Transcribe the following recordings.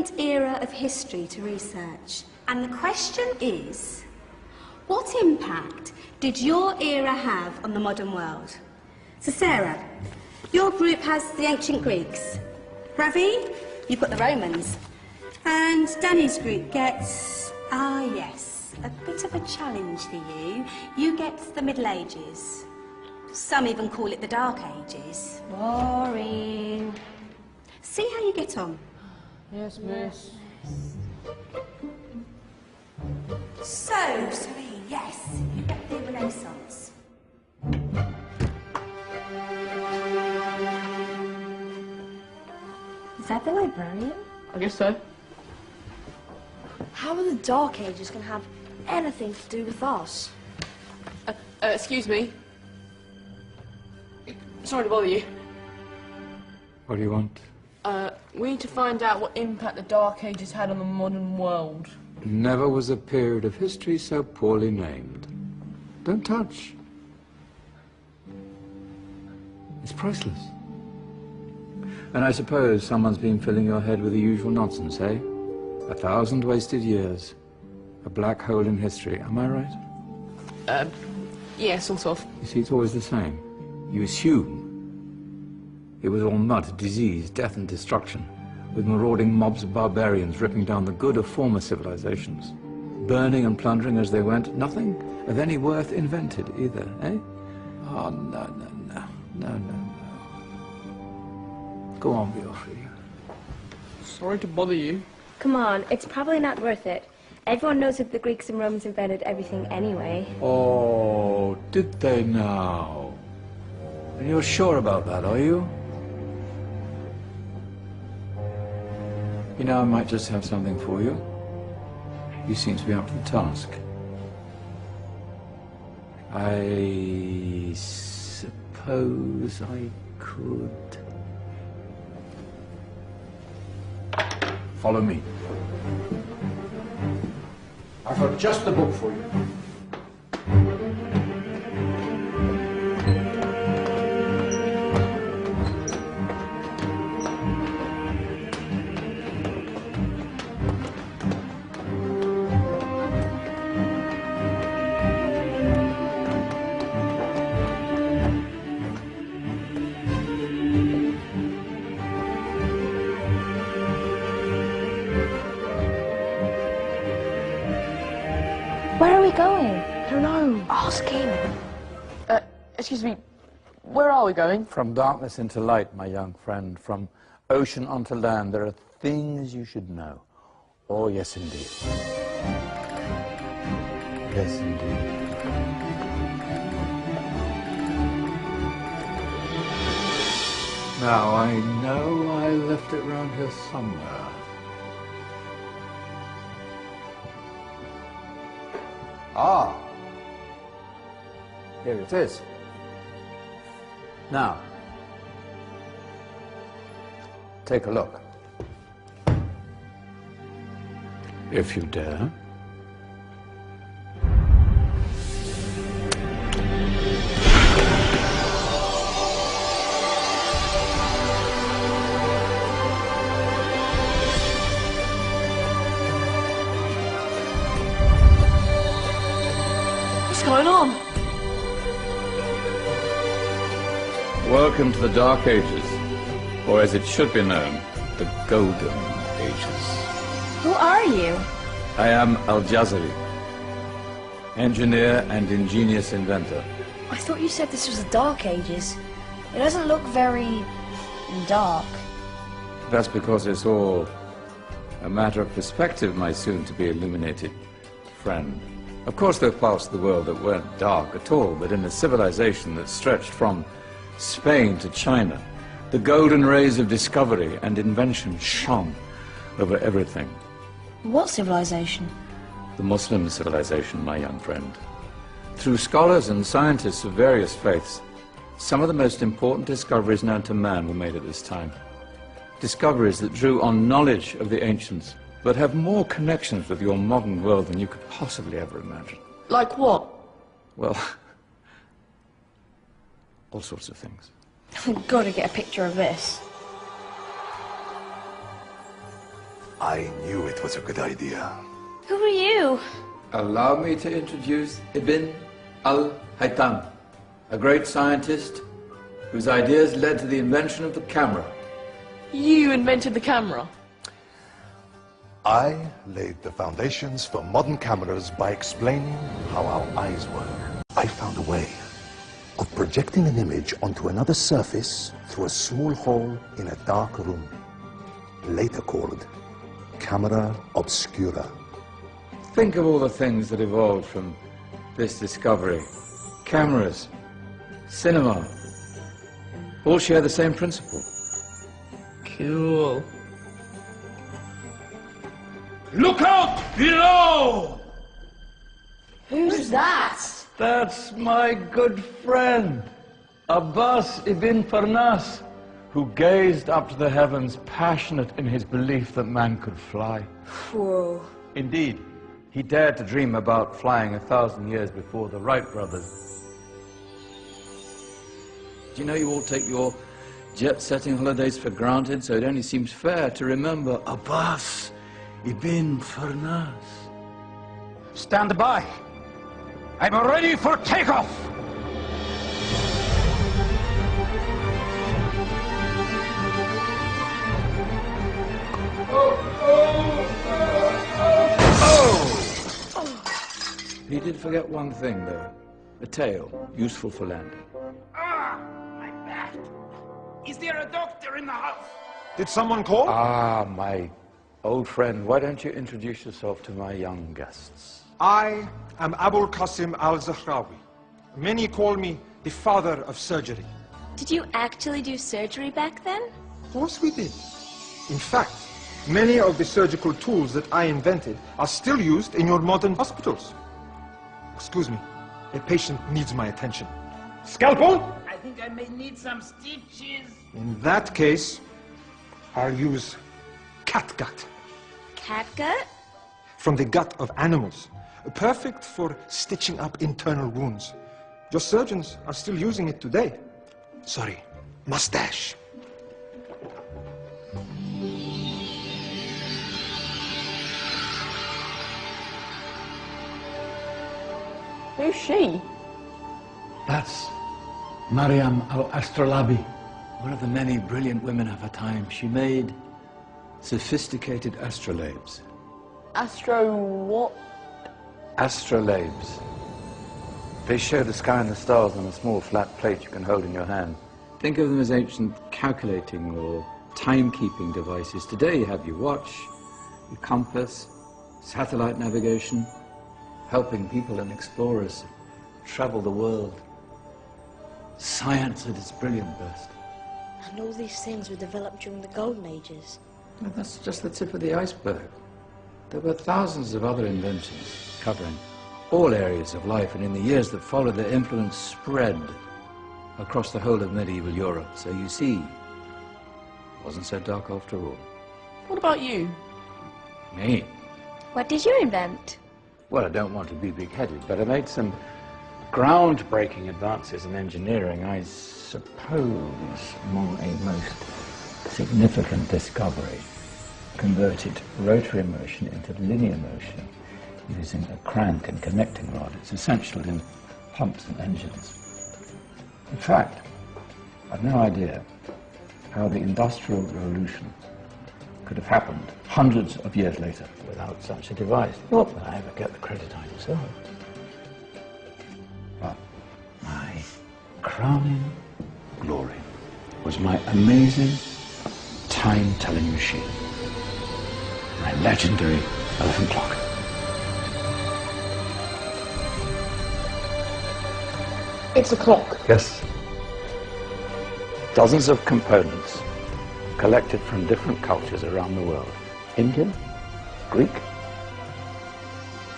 different era of history to research. And the question is, what impact did your era have on the modern world? So Sarah, your group has the ancient Greeks. Ravi, you've got the Romans. And Danny's group gets, yes, a bit of a challenge for you. You get the Middle Ages. Some even call it the Dark Ages. Boring. See how you get on. Yes, miss. So, Serene, yes, you get the Renaissance. Is that the librarian? I guess so. How are the Dark Ages going to have anything to do with us? Excuse me. Sorry to bother you. What do you want? We need to find out what impact the Dark Ages had on the modern world. Never was a period of history so poorly named. Don't touch. It's priceless. And I suppose someone's been filling your head with the usual nonsense, eh? 1,000 wasted years. A black hole in history, am I right? Yeah, sort of. You see, it's always the same. You assume it was all mud, disease, death and destruction, with marauding mobs of barbarians ripping down the good of former civilizations, burning and plundering as they went. Nothing of any worth invented either, eh? Oh, no. Go on, Beofrey. Sorry to bother you. Come on, it's probably not worth it. Everyone knows that the Greeks and Romans invented everything anyway. Oh, did they now? And you're sure about that, are you? You know, I might just have something for you. You seem to be up to the task. I suppose I could... Follow me. I've got just the book for you. Where are we going? I don't know. Ask him. Excuse me, where are we going? From darkness into light, my young friend. From ocean onto land, there are things you should know. Oh, yes, indeed. Yes, indeed. Now, I know I left it round here somewhere. Ah, here it is. Now, take a look. If you dare. What's going on? Welcome to the Dark Ages, or as it should be known, the Golden Ages. Who are you? I am Al-Jazari, engineer and ingenious inventor. I thought you said this was the Dark Ages. It doesn't look very dark. That's because it's all a matter of perspective, my soon-to-be illuminated friend. Of course, there are parts of the world that weren't dark at all, but in a civilization that stretched from Spain to China, the golden rays of discovery and invention shone over everything. What civilization? The Muslim civilization, my young friend. Through scholars and scientists of various faiths, some of the most important discoveries known to man were made at this time. Discoveries that drew on knowledge of the ancients, but have more connections with your modern world than you could possibly ever imagine. Like what? Well, all sorts of things. I've got to get a picture of this. I knew it was a good idea. Who are you? Allow me to introduce Ibn al-Haytham, a great scientist whose ideas led to the invention of the camera. You invented the camera? I laid the foundations for modern cameras by explaining how our eyes work. I found a way of projecting an image onto another surface through a small hole in a dark room, later called camera obscura. Think of all the things that evolved from this discovery. Cameras, cinema, all share the same principle. Cool. Look out below! Who's that? That's my good friend, Abbas ibn Farnas, who gazed up to the heavens, passionate in his belief that man could fly. Whoa. Indeed, he dared to dream about flying 1,000 years before the Wright brothers. Do you know you all take your jet-setting holidays for granted, so it only seems fair to remember Abbas ibn Farnas? Stand by. I'm ready for takeoff. He did forget one thing, though. A tail, useful for landing. Ah, my back. Is there a doctor in the house? Did someone call? Ah, my old friend, why don't you introduce yourself to my young guests? I am Abul Qasim al-Zahrawi. Many call me the father of surgery. Did you actually do surgery back then? Of course we did. In fact, many of the surgical tools that I invented are still used in your modern hospitals. Excuse me, a patient needs my attention. Scalpel? I think I may need some stitches. In that case, I'll use catgut. Catgut? From the gut of animals. Perfect for stitching up internal wounds. Your surgeons are still using it today. Sorry, mustache. Who's she? That's Maryam al-Astrolabi. One of the many brilliant women of her time. She made sophisticated astrolabes. Astro what? Astrolabes. They show the sky and the stars on a small flat plate you can hold in your hand. Think of them as ancient calculating or timekeeping devices. Today you have your watch, your compass, satellite navigation, helping people and explorers travel the world. Science at its brilliant best. And all these things were developed during the Golden Ages. Well, that's just the tip of the iceberg. There were thousands of other inventions covering all areas of life, and in the years that followed, their influence spread across the whole of medieval Europe. So you see, it wasn't so dark after all. What about you? Me? What did you invent? Well, I don't want to be big-headed, but I made some groundbreaking advances in engineering. I suppose my most significant discovery converted rotary motion into linear motion using a crank and connecting rod. It's essential in pumps and engines. In fact, I've no idea how the Industrial Revolution could have happened hundreds of years later without such a device. Not that I ever get the credit I deserve. But my crowning glory was my amazing time-telling machine, my legendary elephant clock. It's a clock. Yes. Dozens of components collected from different cultures around the world. Indian, Greek,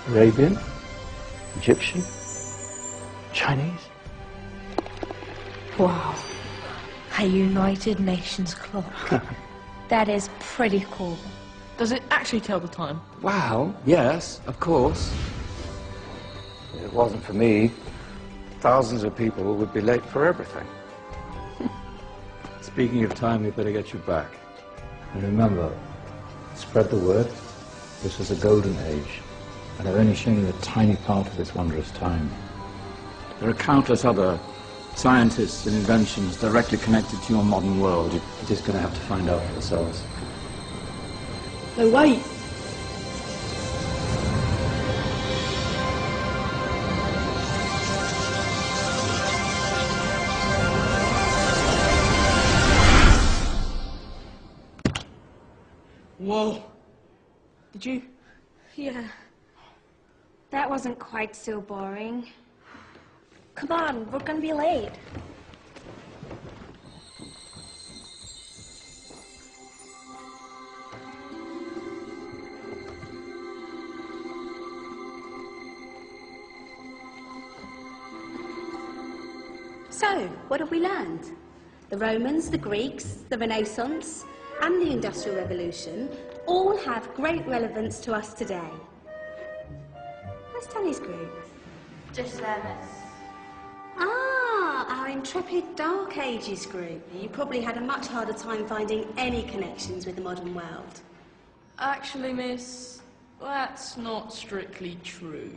Arabian, Egyptian, Chinese. Wow. A United Nations clock. That is pretty cool. Does it actually tell the time? Wow, yes, of course. If it wasn't for me, thousands of people would be late for everything. Speaking of time, we better get you back. And remember, Spread the word. This was a golden age, and I've only shown you a tiny part of this wondrous time. There are countless other scientists and inventions directly connected to your modern world. You're just going to have to find out for yourselves. No, wait. Whoa. Did you? Yeah. That wasn't quite so boring. Come on, we're gonna be late. So, what have we learned? The Romans, the Greeks, the Renaissance, and the Industrial Revolution all have great relevance to us today. Where's Tony's group? Just them. Ah, our intrepid Dark Ages group. You probably had a much harder time finding any connections with the modern world. Actually, miss, that's not strictly true.